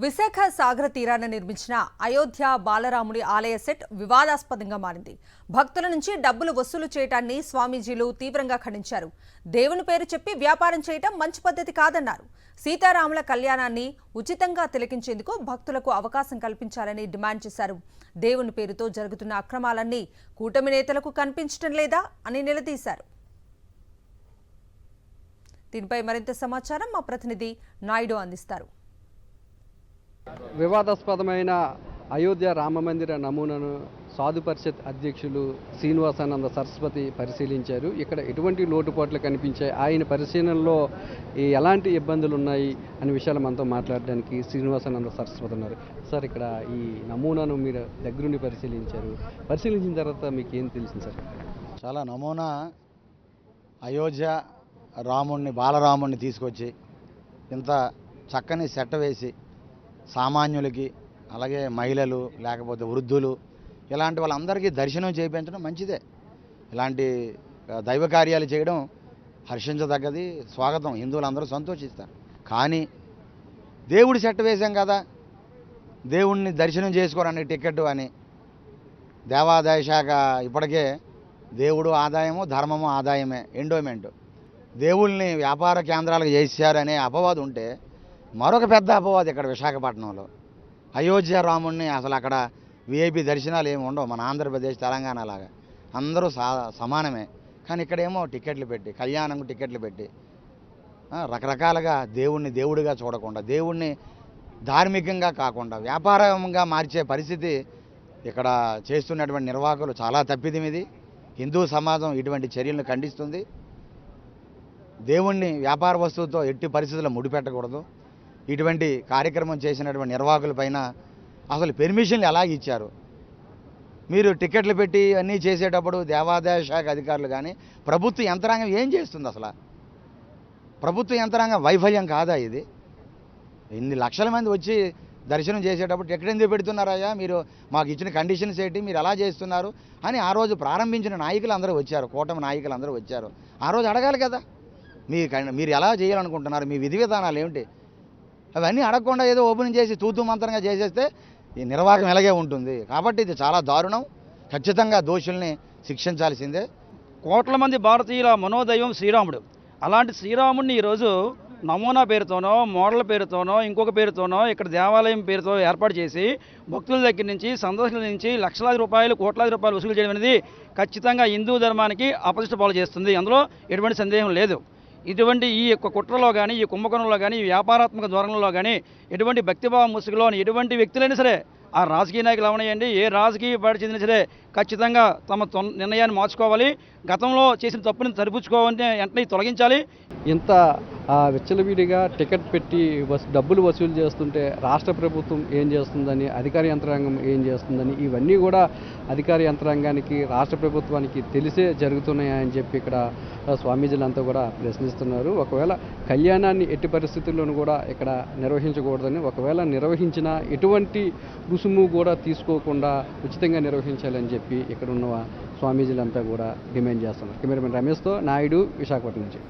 విశాఖ సాగర తీరాన నిర్మించిన అయోధ్య బాలరాముడి ఆలయ సెట్ వివాదాస్పదంగా మారింది. భక్తుల నుంచి డబ్బులు వసూలు చేయటాన్ని స్వామీజీలు తీవ్రంగా ఖండించారు. దేవుని పేరు చెప్పి వ్యాపారం చేయటం మంచి పద్ధతి కాదన్నారు. సీతారాముల కళ్యాణాన్ని ఉచితంగా తిలకించేందుకు భక్తులకు అవకాశం కల్పించాలని డిమాండ్ చేశారు. దేవుని పేరుతో జరుగుతున్న అక్రమాలన్నీ కూటమి నేతలకు కనిపించడం లేదా అని నిలదీశారు. దీనిపై మరింత సమాచారం మా ప్రతినిధి నాయుడు అందిస్తారు. వివాదాస్పదమైన అయోధ్య రామమందిర నమూనాను సాధు పరిషత్ అధ్యక్షులు శ్రీనివాసానంద సరస్వతి పరిశీలించారు. ఇక్కడ ఎటువంటి లోటుపాట్లు కనిపించాయి, ఆయన పరిశీలనలో ఎలాంటి ఇబ్బందులు ఉన్నాయి అనే విషయాలు మనతో మాట్లాడడానికి శ్రీనివాసానంద సరస్వతి ఉన్నారు. సార్, ఇక్కడ ఈ నమూనాను మీరు దగ్గరుండి పరిశీలించిన తర్వాత మీకు ఏం తెలిసింది సార్? చాలా నమూనా అయోధ్య రాముణ్ణి బాలరాముణ్ణి తీసుకొచ్చి ఇంత చక్కని సెట్ వేసి సామాన్యులకి, అలాగే మహిళలు, లేకపోతే వృద్ధులు, ఇలాంటి వాళ్ళందరికీ దర్శనం చేయించడం మంచిదే. ఇలాంటి దైవ కార్యాలు చేయడం హర్షించదగ్గది, స్వాగతం, హిందువులందరూ సంతోషిస్తారు. కానీ దేవుడి సెట్ వేసాం కదా, దేవుణ్ణి దర్శనం చేసుకోరని టికెట్ అని దేవాదాయ శాఖ ఇప్పటికే దేవుడు ఆదాయము, ధర్మము ఆదాయమే, ఎండోమెంట్, దేవుళ్ళని వ్యాపార కేంద్రాలకు చేశారనే అపవాదు ఉంటే మరొక పెద్ద అపవాదు ఇక్కడ విశాఖపట్నంలో అయోధ్య రాముణ్ణి అసలు అక్కడ విఐపి దర్శనాలు ఏమి ఉండవు. మన ఆంధ్రప్రదేశ్, తెలంగాణ లాగా అందరూ సమానమే. కానీ ఇక్కడేమో టికెట్లు పెట్టి, కళ్యాణం టికెట్లు పెట్టి రకరకాలుగా దేవుణ్ణి దేవుడిగా చూడకుండా, దేవుణ్ణి ధార్మికంగా కాకుండా వ్యాపారంగా మార్చే పరిస్థితి ఇక్కడ చేస్తున్నటువంటి నిర్వాహకులు చాలా తప్పిదమిది. హిందూ సమాజం ఇటువంటి చర్యలను ఖండిస్తుంది. దేవుణ్ణి వ్యాపార వస్తువుతో ఎట్టి పరిస్థితుల్లో ముడిపెట్టకూడదు. ఇటువంటి కార్యక్రమం చేసినటువంటి నిర్వాహకులపైన అసలు పెర్మిషన్లు ఎలా ఇచ్చారు? మీరు టికెట్లు పెట్టి అన్నీ చేసేటప్పుడు దేవాదాయ శాఖ అధికారులు కానీ ప్రభుత్వ యంత్రాంగం ఏం చేస్తుంది? అసలు ప్రభుత్వ యంత్రాంగం వైఫల్యం కాదా ఇది? ఇన్ని లక్షల మంది వచ్చి దర్శనం చేసేటప్పుడు టికెట్ ఎందుకు పెడుతున్నారయ్యా, మీరు మాకు ఇచ్చిన కండిషన్స్ ఏంటి, మీరు ఎలా చేస్తున్నారు అని ఆ రోజు ప్రారంభించిన నాయకులు అందరూ వచ్చారు, కూటమి నాయకులు అందరూ వచ్చారు. ఆ రోజు అడగాలి కదా, మీరు ఎలా చేయాలనుకుంటున్నారు, మీ విధి విధానాలు ఏమిటి? అవన్నీ అడగకుండా ఏదో ఓపెనింగ్ చేసి తూతూ మంత్రంగా చేసేస్తే ఈ నిర్వాహకం ఎలాగే ఉంటుంది. కాబట్టి ఇది చాలా దారుణం. ఖచ్చితంగా దోషుల్ని శిక్షించాల్సిందే. కోట్ల మంది భారతీయుల మనోదైవం శ్రీరాముడు. అలాంటి శ్రీరాముడిని ఈరోజు నమూనా పేరుతోనో, మోడల్ పేరుతోనో, ఇంకొక పేరుతోనో ఇక్కడ దేవాలయం పేరుతో ఏర్పాటు చేసి భక్తుల దగ్గర నుంచి, సందర్శకుల నుంచి లక్షలాది రూపాయలు, కోట్లాది రూపాయలు వసూలు చేయడం అనేది ఖచ్చితంగా హిందూ ధర్మానికి అపరిష్ట పాలు చేస్తుంది. అందులో ఎటువంటి సందేహం లేదు. ఇటువంటి ఈ యొక్క కుట్రలో కానీ, ఈ కుంభకోణంలో కానీ, ఈ వ్యాపారాత్మక ధోరణిలో కానీ, ఎటువంటి భక్తిభావం ముసుగులో ఎటువంటి వ్యక్తులైనా సరే, ఆ రాజకీయ నాయకులు అవనయండి, ఏ రాజకీయ పార్టీ చెందిన సరే ఖచ్చితంగా తమ నిర్ణయాన్ని మార్చుకోవాలి. గతంలో చేసిన తప్పుని సరిపుచ్చుకోవాలంటే వెంటనే తొలగించాలి. ఇంత విచ్చలవిడిగా టికెట్ పెట్టి డబ్బులు వసూలు చేస్తుంటే రాష్ట్ర ప్రభుత్వం ఏం చేస్తుందని, అధికార యంత్రాంగం ఏం చేస్తుందని, ఇవన్నీ కూడా అధికార యంత్రాంగానికి, రాష్ట్ర ప్రభుత్వానికి తెలిసే జరుగుతున్నాయని చెప్పి ఇక్కడ స్వామీజీలంతా కూడా ప్రశ్నిస్తున్నారు. ఒకవేళ కళ్యాణాన్ని ఎట్టి పరిస్థితుల్లోనూ కూడా ఇక్కడ నిర్వహించకూడదని, ఒకవేళ నిర్వహించినా ఎటువంటి రుసుము కూడా తీసుకోకుండా ఉచితంగా నిర్వహించాలని చెప్పి ఇక్కడ ఉన్న స్వామీజీలంతా కూడా డిమాండ్ చేస్తున్నారు. కెమెరామెన్ రమేష్తో నాయుడు, విశాఖపట్నం నుంచి.